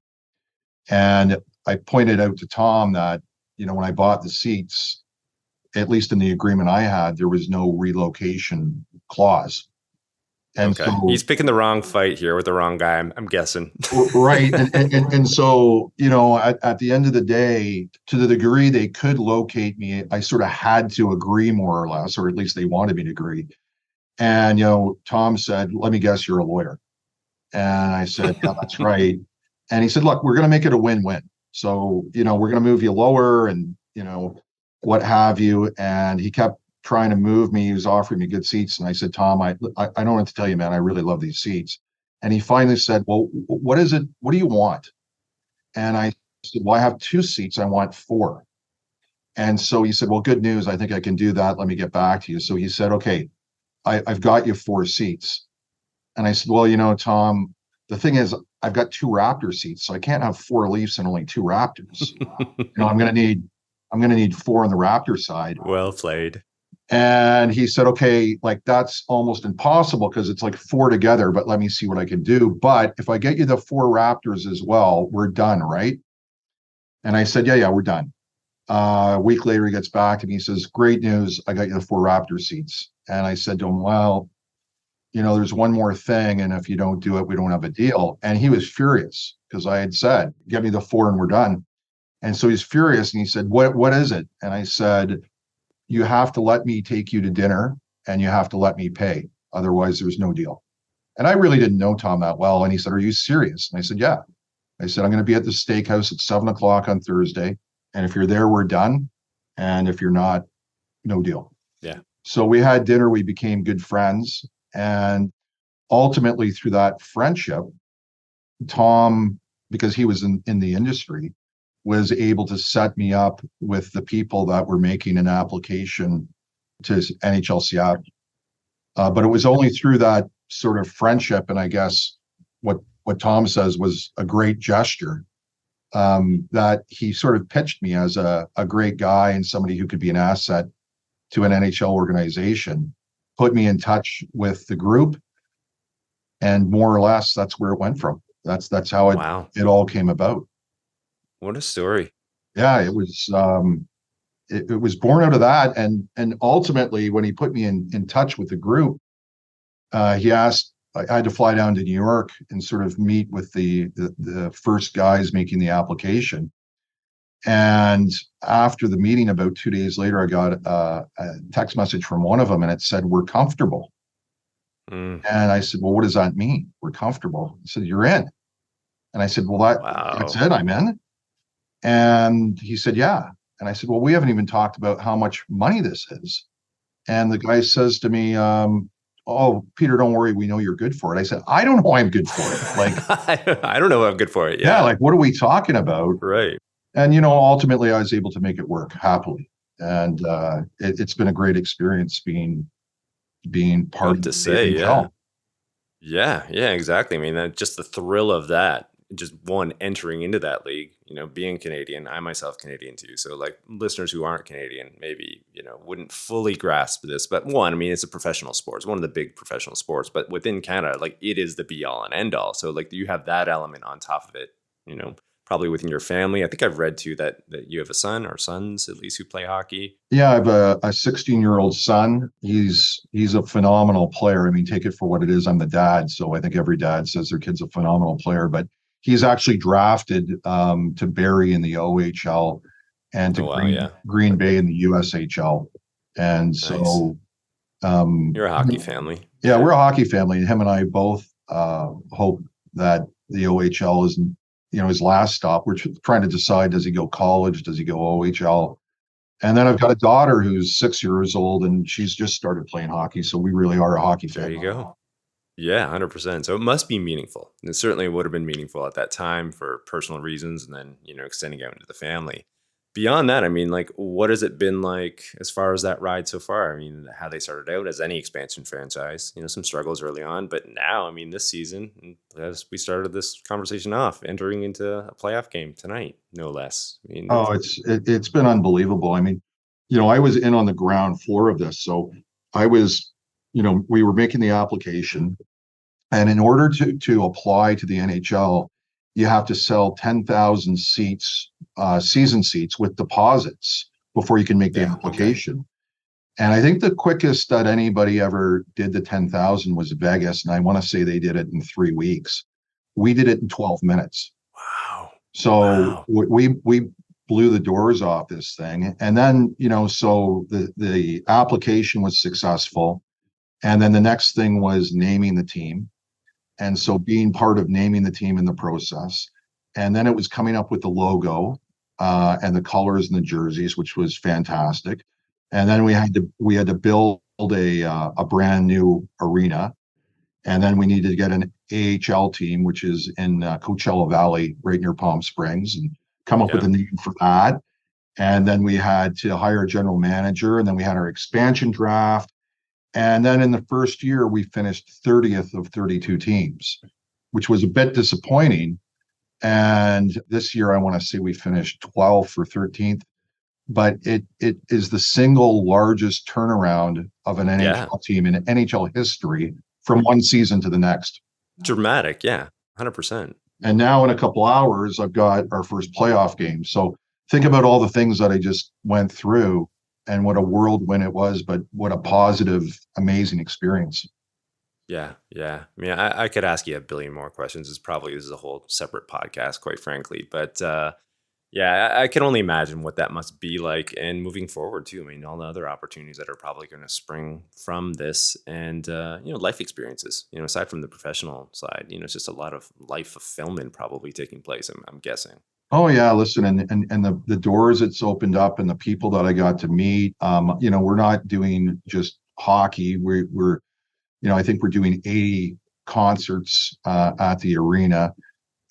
And I pointed out to Tom that, when I bought the seats, at least in the agreement I had, there was no relocation clause. And okay. So he's picking the wrong fight here with the wrong guy, I'm guessing. Right. And so, at the end of the day, to the degree they could locate me, I sort of had to agree more or less, or at least they wanted me to agree. And, Tom said, "Let me guess, you're a lawyer." And I said, "Yeah, that's right." And he said, "Look, we're going to make it a win-win. So, we're going to move you lower and, what have you." And he kept trying to move me. He was offering me good seats. And I said, "Tom, I don't want to tell you, man, I really love these seats." And he finally said, "Well, what is it? What do you want?" And I said, "Well, I have 2 seats. I want 4." And so he said, "Well, good news. I think I can do that. Let me get back to you." So he said, "Okay, I've got you 4 seats." And I said, "Well, Tom, the thing is, I've got 2 Raptor seats, so I can't have 4 Leafs and only 2 Raptors. I'm going to need 4 on the Raptor side." Well played. And he said, "Okay, like that's almost impossible because it's like 4 together, but let me see what I can do. But if I get you the 4 Raptors as well, we're done, right?" And I said, yeah, we're done. A week later, he gets back to me. He says, "Great news. I got you the 4 Raptor seats." And I said to him, "Well, there's one more thing. And if you don't do it, we don't have a deal." And he was furious because I had said, "Get me the 4 and we're done." And so he's furious. And he said, what is it?" And I said, "You have to let me take you to dinner and you have to let me pay. Otherwise, there's no deal." And I really didn't know Tom that well. And he said, "Are you serious?" And I said, "Yeah." I said, "I'm going to be at the steakhouse at 7:00 on Thursday. And if you're there, we're done. And if you're not, no deal." Yeah. So we had dinner. We became good friends. And ultimately, through that friendship, Tom, because he was in the industry, was able to set me up with the people that were making an application to NHL Seattle. But it was only through that sort of friendship, and I guess what Tom says was a great gesture, that he sort of pitched me as a great guy and somebody who could be an asset to an NHL organization, put me in touch with the group, and more or less that's where it went from. That's how it all came about. What a story. Yeah, it was it was born out of that, and ultimately when he put me in touch with the group, he asked. I had to fly down to New York and sort of meet with the first guys making the application. And after the meeting, about 2 days later, I got a text message from one of them, and it said, "We're comfortable." Mm. And I said, well, what does that mean? We're comfortable. He said, you're in. And I said, well, that's Wow. it. I'm in. And he said, yeah. And I said, well, we haven't even talked about how much money this is. And the guy says to me, oh, Peter, don't worry. We know you're good for it. I said, I don't know I'm good for it. Like, I don't know if I'm good for it. yeah, Yeah. like, what are we talking about? Right. And, ultimately I was able to make it work happily. And it's been a great experience being part About of to the say, yeah. NHL. Yeah, yeah, exactly. I mean, that just the thrill of that, just one entering into that league, being Canadian, I myself Canadian too. So like listeners who aren't Canadian, maybe, wouldn't fully grasp this. But one, I mean, it's a professional sport. It's one of the big professional sports, but within Canada, like it is the be all and end all. So like you have that element on top of it, you know, probably within your family. I think I've read too that you have a son or sons at least who play hockey. Yeah, I have a 16-year-old son. He's a phenomenal player. I mean, take it for what it is. I'm the dad, so I think every dad says their kid's a phenomenal player. But he's actually drafted to Barrie in the OHL and to Oh wow, Green Bay in the USHL. And nice. so, You're a hockey family. yeah, Yeah. we're a hockey family, and him and I both hope that the OHL is, his last stop. We're trying to decide: does he go college? Does he go OHL? And then I've got a daughter who's 6 years old, and she's just started playing hockey. So we really are a hockey There family. you go. Yeah, 100%. So it must be meaningful. And it certainly would have been meaningful at that time for personal reasons and then, extending out into the family. Beyond that, I mean, like, what has it been like as far as that ride so far? I mean, how they started out as any expansion franchise, some struggles early on, but now, I mean, this season, as we started this conversation off, entering into a playoff game tonight, no less. I mean, Oh, it's been unbelievable. I mean, I was in on the ground floor of this, so I was, we were making the application, and in order to apply to the NHL, you have to sell 10,000 seats, season seats with deposits before you can make the yeah, okay. application. And I think the quickest that anybody ever did the 10,000 was Vegas. And I want to say they did it in 3 weeks. We did it in 12 minutes. Wow. So Wow. we blew the doors off this thing. And then, so the application was successful. And then the next thing was naming the team. And so being part of naming the team in the process. And then it was coming up with the logo and the colors and the jerseys, which was fantastic. And then we had to build a brand new arena, and then we needed to get an AHL team, which is in Coachella Valley, right near Palm Springs, and come up with Yeah. a name for that. And then we had to hire a general manager, and then we had our expansion draft. And then in the first year, we finished 30th of 32 teams, which was a bit disappointing. And this year, I want to say we finished 12th or 13th, but it is the single largest turnaround of an Yeah. NHL team in NHL history from one season to the next. Dramatic. Yeah. 100%. And now in a couple hours, I've got our first playoff game. So think about all the things that I just went through and what a whirlwind it was, but what a positive, amazing experience. Yeah, yeah. I mean, I could ask you a billion more questions. This is a whole separate podcast, quite frankly. But yeah, I can only imagine what that must be like, and moving forward too. I mean, all the other opportunities that are probably going to spring from this, and life experiences. Aside from the professional side, it's just a lot of life fulfillment probably taking place. I'm guessing. Oh yeah, listen, and the doors it's opened up and the people that I got to meet. We're not doing just hockey. We're I think we're doing 80 concerts at the arena.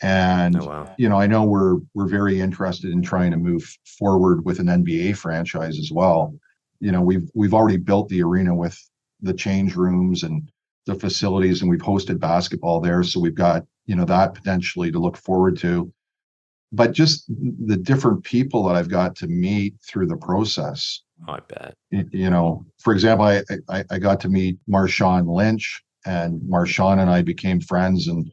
Oh And wow. I know we're very interested in trying to move forward with an NBA franchise as well. We've already built the arena with the change rooms and the facilities, and we've hosted basketball there. So we've got, that potentially to look forward to. But just the different people that I've got to meet through the process. Oh, I bet. For example, I got to meet Marshawn Lynch, and Marshawn and I became friends, and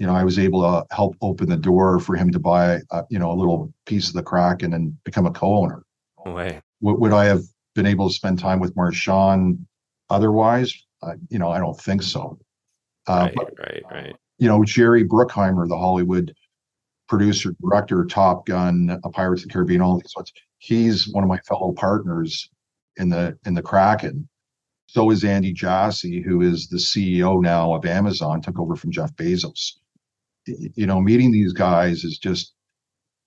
I was able to help open the door for him to buy a little piece of the Kraken and become a co-owner. No way. Would I have been able to spend time with Marshawn otherwise? I don't think so. Right, But right, right. Jerry Bruckheimer, the Hollywood producer, director, Top Gun, Pirates of the Caribbean, all these sorts. He's one of my fellow partners in the Kraken. So is Andy Jassy, who is the CEO now of Amazon, took over from Jeff Bezos. Meeting these guys is just,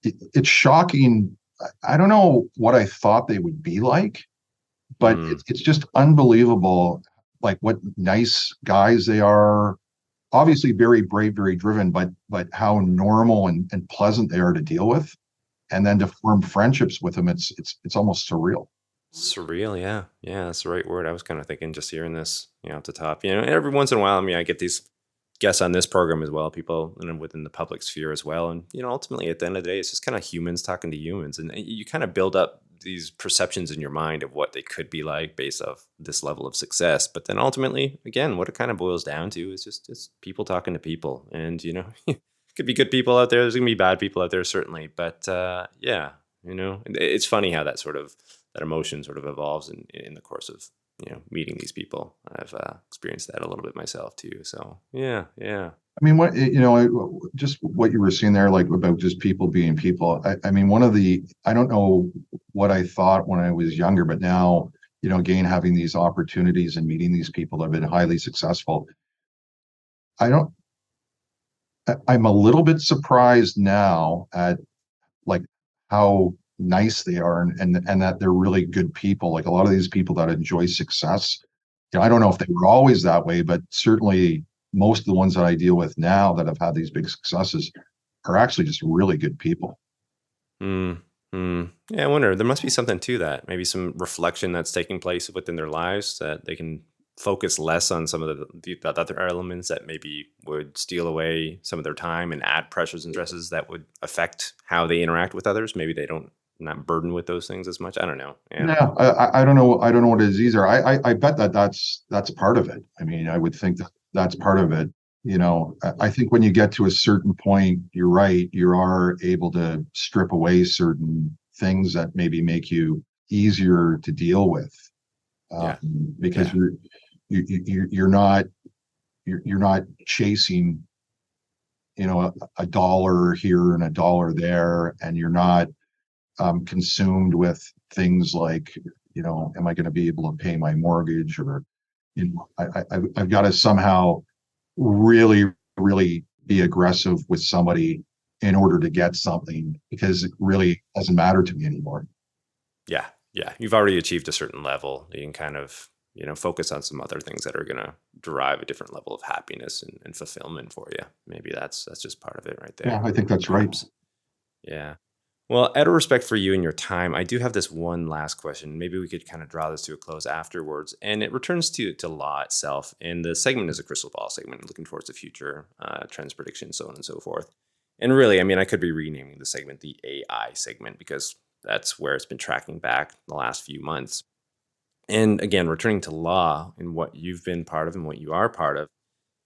it's shocking. I don't know what I thought they would be like, but Mm, it's just unbelievable, like what nice guys they are. Obviously very brave, very driven, but how normal and pleasant they are to deal with. And then to form friendships with them, it's almost surreal. surreal, yeah. Yeah, that's the right word. I was kind of thinking just hearing this, at the top. Every once in a while, I mean, I get these guests on this program as well, people within the public sphere as well. And, ultimately at the end of the day, it's just kind of humans talking to humans. And you kind of build up these perceptions in your mind of what they could be like based off this level of success. But then ultimately, again, what it kind of boils down to is just people talking to people. And, could be good people out there. There's going to be bad people out there, certainly. But yeah, it's funny how that emotion sort of evolves in the course of meeting these people. I've experienced that a little bit myself too. So yeah, yeah, I mean, just what you were saying there, like about just people being people. I mean, I don't know what I thought when I was younger, but now, again, having these opportunities and meeting these people that have been highly successful. I don't, I'm a little bit surprised now at like how nice they are and that they're really good people. Like a lot of these people that enjoy success, I don't know if they were always that way, but certainly most of the ones that I deal with now that have had these big successes are actually just really good people. mm, yeah. I wonder. There must be something to that. Maybe some reflection that's taking place within their lives that they can focus less on some of the other elements that maybe would steal away some of their time and add pressures and stresses that would affect how they interact with others. Maybe they don't not burdened with those things as much. I don't know. Yeah. Yeah, I don't know. I don't know what it is either. I bet that's part of it. I mean, I would think that that's part of it. I think when you get to a certain point, you're right. You are able to strip away certain things that maybe make you easier to deal with, Yeah. because Yeah. you're not chasing, a dollar here and a dollar there, and you're not consumed with things like, am I going to be able to pay my mortgage, or, I've got to somehow really, really be aggressive with somebody in order to get something because it really doesn't matter to me anymore. Yeah. Yeah. You've already achieved a certain level. You can kind of, focus on some other things that are going to derive a different level of happiness and fulfillment for you. Maybe that's just part of it right Yeah, there, I think that's right. perhaps. Yeah. Well, out of respect for you and your time, I do have this one last question. Maybe we could kind of draw this to a close afterwards. And it returns to law itself. And the segment is a crystal ball segment, looking towards the future, trends, predictions, so on and so forth. And really, I mean, I could be renaming the segment the AI segment because that's where it's been tracking back the last few months. And again, returning to law and what you've been part of and what you are part of,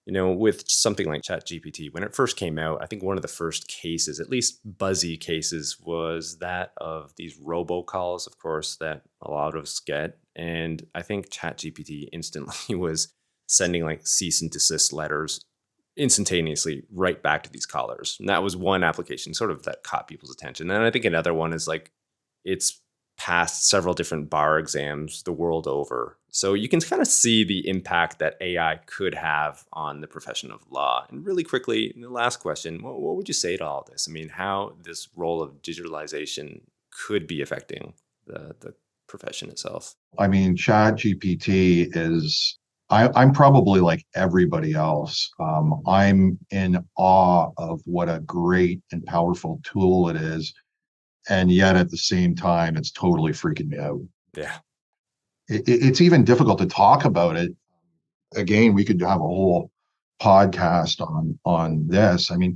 with something like ChatGPT, when it first came out, I think one of the first cases, at least buzzy cases, was that of these robocalls, of course, that a lot of us get. And I think ChatGPT instantly was sending like cease and desist letters instantaneously right back to these callers. And that was one application sort of that caught people's attention. And I think another one is like it's passed several different bar exams the world over. So you can kind of see the impact that AI could have on the profession of law. And really quickly, the last question, what would you say to all this? I mean, how this role of digitalization could be affecting the profession itself? I mean, Chat GPT is, I'm probably like everybody else. I'm in awe of what a great and powerful tool it is. And yet at the same time, it's totally freaking me out. Yeah. It's even difficult to talk about it. Again, we could have a whole podcast on this. I mean,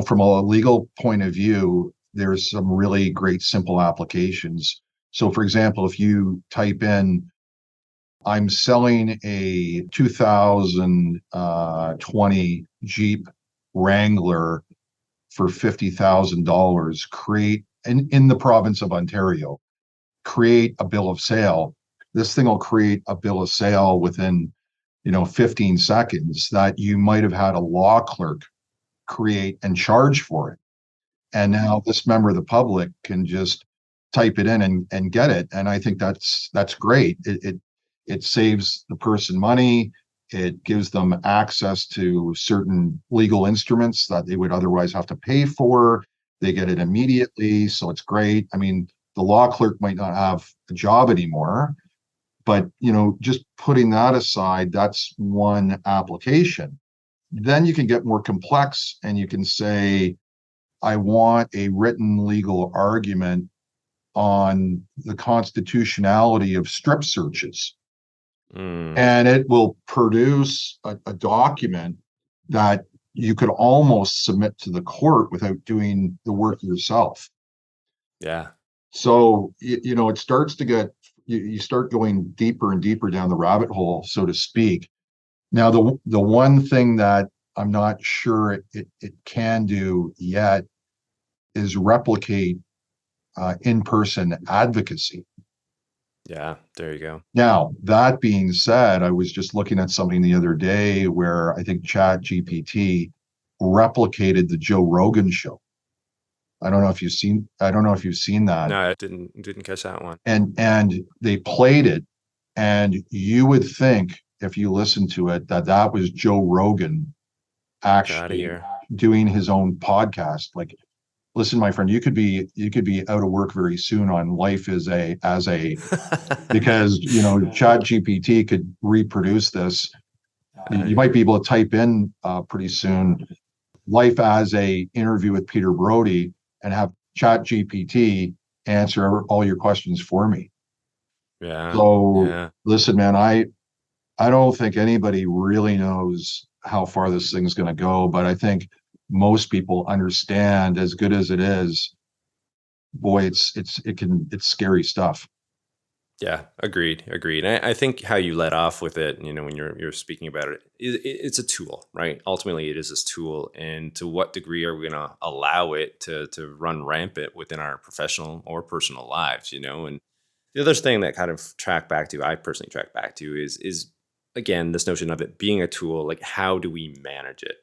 from a legal point of view, there's some really great simple applications. So, for example, if you type in, I'm selling a 2020 Jeep Wrangler for $50,000, create in the province of Ontario, create a bill of sale. This thing will create a bill of sale within, 15 seconds that you might have had a law clerk create and charge for it. And now this member of the public can just type it in and get it. And I think that's great. It saves the person money. It gives them access to certain legal instruments that they would otherwise have to pay for. They get it immediately, so it's great. I mean, the law clerk might not have a job anymore, but just putting that aside, that's one application. Then you can get more complex and you can say, I want a written legal argument on the constitutionality of strip searches. And it will produce a document that you could almost submit to the court without doing the work yourself. Yeah. So, it starts to get, you start going deeper and deeper down the rabbit hole, so to speak. Now, the one thing that I'm not sure it can do yet is replicate in-person advocacy. Yeah, there you go. Now, that being said, I was just looking at something the other day where I think ChatGPT replicated the Joe Rogan show. I don't know if you've seen that. No, I didn't catch that one. And they played it, and you would think if you listen to it that was Joe Rogan actually doing his own podcast. Like, listen, my friend, you could be out of work very soon on life as a because ChatGPT could reproduce this. You might be able to type in pretty soon life as a interview with Peter Brauti and have ChatGPT answer all your questions for me. Yeah. So listen, man, I don't think anybody really knows how far this thing's going to go, but I think most people understand, as good as it is, boy, it's scary stuff. Yeah, agreed. And I think how you let off with it, when you're speaking about it, it's a tool, right? Ultimately, it is this tool, and to what degree are we going to allow it to run rampant within our professional or personal lives, And the other thing that kind of I personally track back to is again this notion of it being a tool. Like, how do we manage it?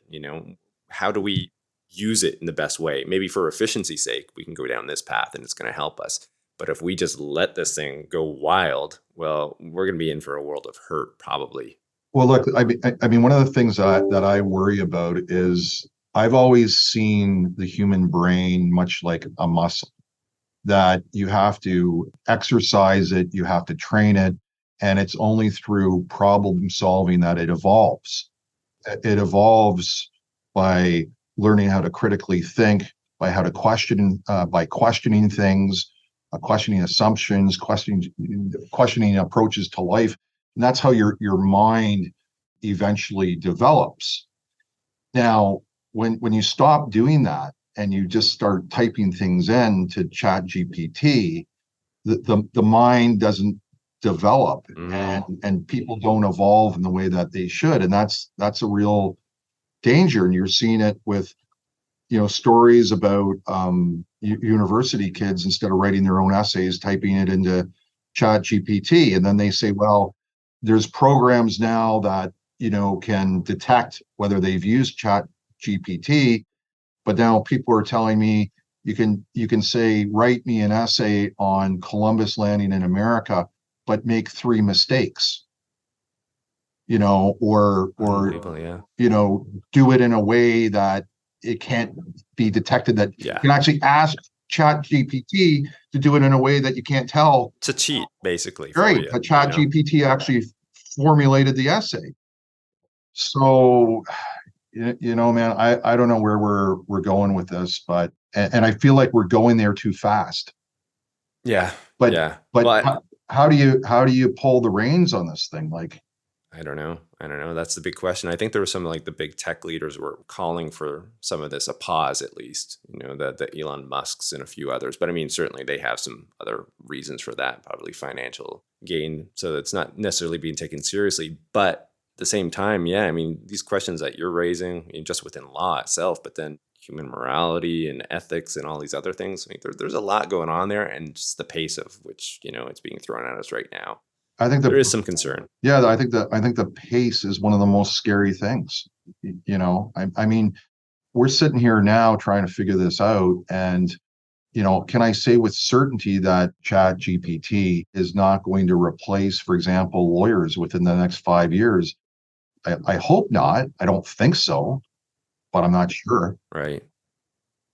How do we use it in the best way? Maybe for efficiency's sake, we can go down this path, and it's going to help us. But if we just let this thing go wild, well, we're going to be in for a world of hurt, probably. Well, look, I mean, one of the things that I worry about is I've always seen the human brain much like a muscle, that you have to exercise it, you have to train it, and it's only through problem solving that it evolves. It evolves by learning how to critically think, by how to by questioning things, questioning assumptions, questioning approaches to life. And that's how your mind eventually develops. Now, when you stop doing that and you just start typing things in to ChatGPT, the mind doesn't develop, and people don't evolve in the way that they should. And that's a real danger. And you're seeing it with stories about university kids, instead of writing their own essays, typing it into ChatGPT, and then they say, well, there's programs now that can detect whether they've used ChatGPT, but now people are telling me you can say, write me an essay on Columbus landing in America, but make 3 mistakes, or do it in a way that it can't be detected, that you can actually ask ChatGPT to do it in a way that you can't tell. To cheat, basically. Right, but ChatGPT actually formulated the essay. So, man, I don't know where we're going with this, but and I feel like we're going there too fast. Yeah. But how do you pull the reins on this thing? Like, I don't know. That's the big question. I think there were some the big tech leaders were calling for some of this a pause, at least, the Elon Musks and a few others. But I mean, certainly they have some other reasons for that, probably financial gain. So it's not necessarily being taken seriously. But at the same time, I mean, these questions that you're raising, just within law itself, but then human morality and ethics and all these other things. I mean, there's a lot going on there, and just the pace of which, it's being thrown at us right now. I think there is some concern. Yeah, I think the pace is one of the most scary things. I mean, we're sitting here now trying to figure this out, and can I say with certainty that Chat GPT is not going to replace, for example, lawyers within the next 5 years? I hope not. I don't think so, but I'm not sure. Right.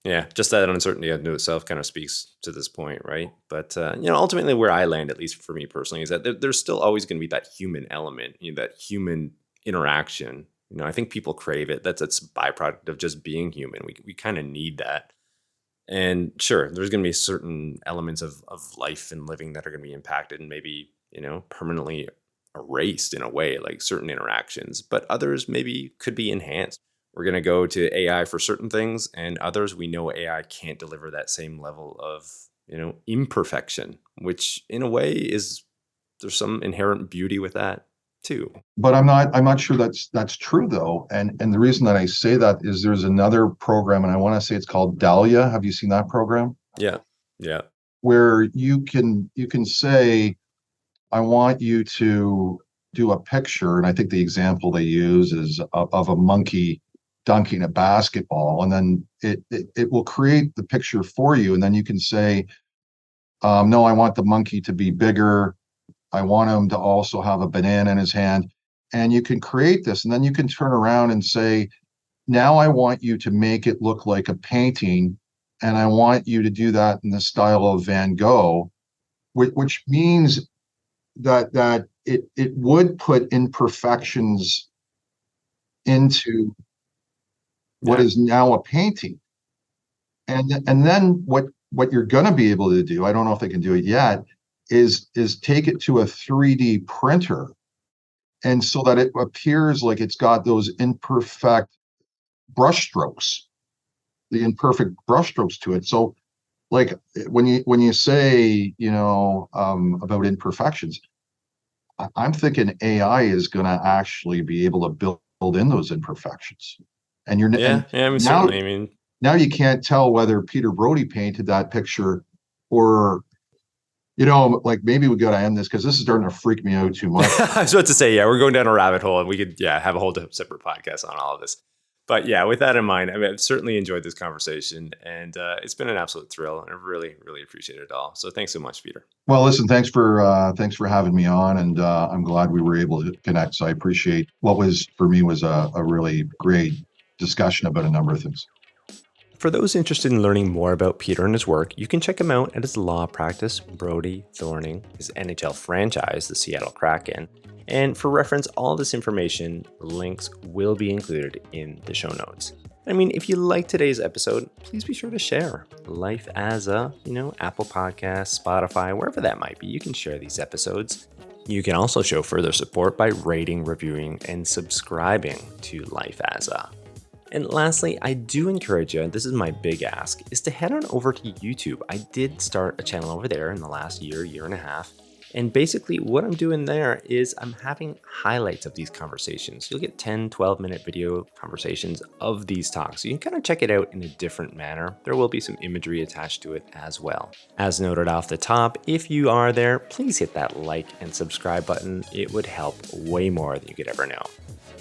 Yeah, just that uncertainty unto itself kind of speaks to this point, right? But ultimately, where I land, at least for me personally, is that there's still always going to be that human element, that human interaction. I think people crave it. That's a byproduct of just being human. We kind of need that. And sure, there's going to be certain elements of life and living that are going to be impacted and maybe permanently erased in a way, like certain interactions. But others maybe could be enhanced. We're going to go to AI for certain things, and others we know AI can't deliver that same level of, imperfection, which in a way there's some inherent beauty with that too. But I'm not sure that's true though. And the reason that I say that is there's another program, and I want to say it's called Dahlia. Have you seen that program? Yeah. Yeah. Where you can say, I want you to do a picture, and I think the example they use is of a monkey dunking a basketball, and then it will create the picture for you, and then you can say, no, I want the monkey to be bigger. I want him to also have a banana in his hand. And you can create this, and then you can turn around and say, now I want you to make it look like a painting, and I want you to do that in the style of Van Gogh, which means that it would put imperfections into what is now a painting. And then what you're going to be able to do, I don't know if they can do it yet, is take it to a 3D printer, and so that it appears like it's got those imperfect brushstrokes, the imperfect brushstrokes to it. So like when you say, about imperfections, I'm thinking AI is going to actually be able to build in those imperfections. And I mean, now, certainly. I mean, now you can't tell whether Peter Brauti painted that picture or, like maybe we got to end this because this is starting to freak me out too much. I was about to say, yeah, we're going down a rabbit hole, and we could, have a whole separate podcast on all of this. But yeah, with that in mind, I mean, I've certainly enjoyed this conversation, and it's been an absolute thrill, and I really, really appreciate it all. So thanks so much, Peter. Well, listen, thanks for having me on, and I'm glad we were able to connect. So I appreciate what was for me was a really great discussion about a number of things. For those interested in learning more about Peter and his work, you can check him out at his law practice, Brauti Thorning, his NHL franchise, the Seattle Kraken. And for reference, all this information, links will be included in the show notes. I mean, if you like today's episode, please be sure to share. Life as Apple Podcasts, Spotify, wherever that might be, you can share these episodes. You can also show further support by rating, reviewing, and subscribing to Life as a. And lastly, I do encourage you, and this is my big ask, is to head on over to YouTube. I did start a channel over there in the last year and a half. And basically what I'm doing there is I'm having highlights of these conversations. You'll get 10, 12-minute video conversations of these talks. So you can kind of check it out in a different manner. There will be some imagery attached to it as well. As noted off the top, if you are there, please hit that like and subscribe button. It would help way more than you could ever know.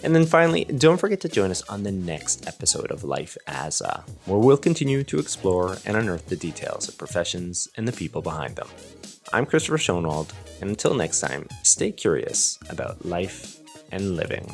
And then finally, don't forget to join us on the next episode of Life as a, where we'll continue to explore and unearth the details of professions and the people behind them. I'm Christopher Schoenwald, and until next time, stay curious about life and living.